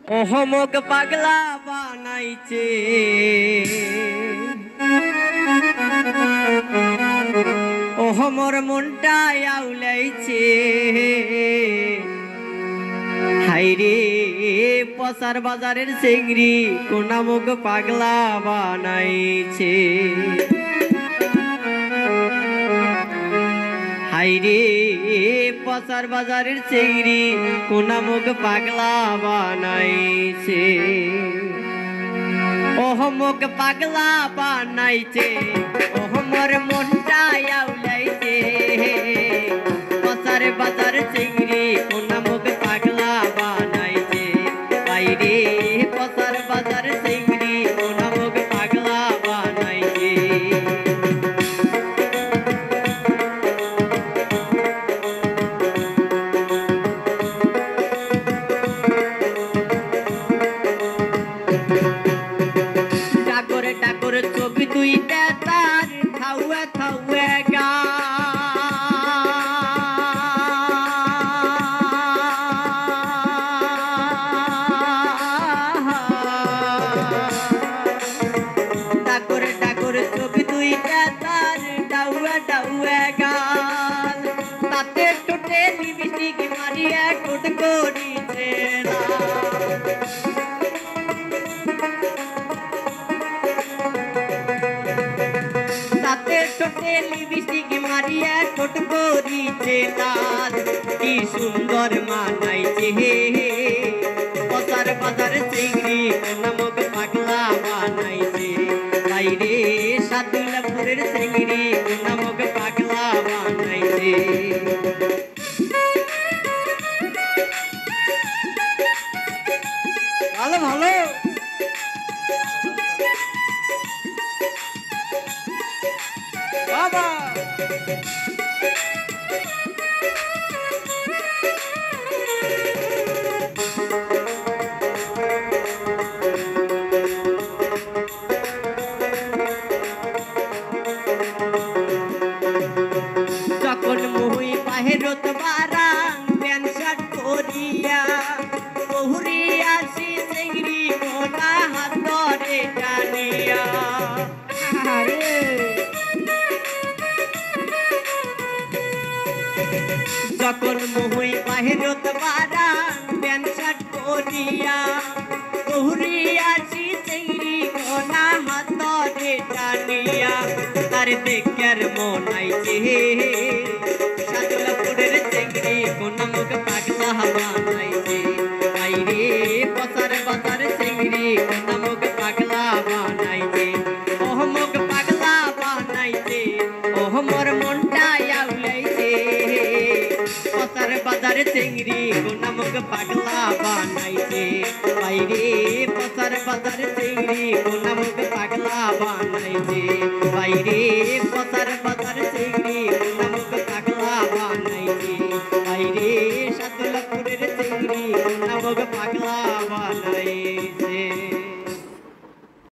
অহমক পাগলা বানাইছে অহমর মনটা আউলাইছে হাইরে পসার বাজারের চিংড়ি কোনামুখ পাগলা বানাইছে হাইরে পসার বাজারের চিংড়ি কোনামুখ পাগলা বানাইছে অহমক পাগলা বানাইছে অহমর মনটা আউলাইছে পসার বাজার চিংড়ি কোনামুখ পাগলা বানাইছে হাইরে পসার বাজার চিংড়ি কোনামুখ পাগলা বানাইছে ডাকরে চোখ দুইটা তার থাউয়ে থাউয়ে গা ডাকরে চোখ দুইটা তার ডাউয়ে ডাউয়ে গাল তাতে টোটে লিপস্টিক মারিয়া ঠোঁট করিছে ঠোঁটে লিপস্টিক মারিয়া ঠোঁট করিছে লাল কি সুন্দর মানাইছে পসার বাজার চিংড়ি কোনামুখ পাগলা বানাইছে হাইরে সাদুল্লাপুরের চিংড়ি কোনামুখ পাগলা বানাইছে ভালো ভালো বাবা যখন মুই বাহিরত বারাং প্যান্ট শার্ট পরিয়া বহুরিয়া সি চিংড়ি কোনা হাত ধরে টানিয়া যখন মুই বাহিরত বারাং প্যান্ট শার্ট পরিয়া বহুরিয়া সি চিংড়ি কোনা হাত ধরে টানিয়া তার দেখার মন আইছে সাদুল্লাপুরের চিংড়ি কোনামুখ পাগলা বানাইছে হাইরে পসার বাজার চিংড়ি কোনামুখ পাগলা বানাইছে অহমক পাগলা বানাইছে অহমর মনটা আউলাইছে পসার বাজার চিংড়ি কোনামুখ পাগলা বানাইছে হাইরে পসার বাজার চিংড়ি কোনামুখ পাগলা বানাইছে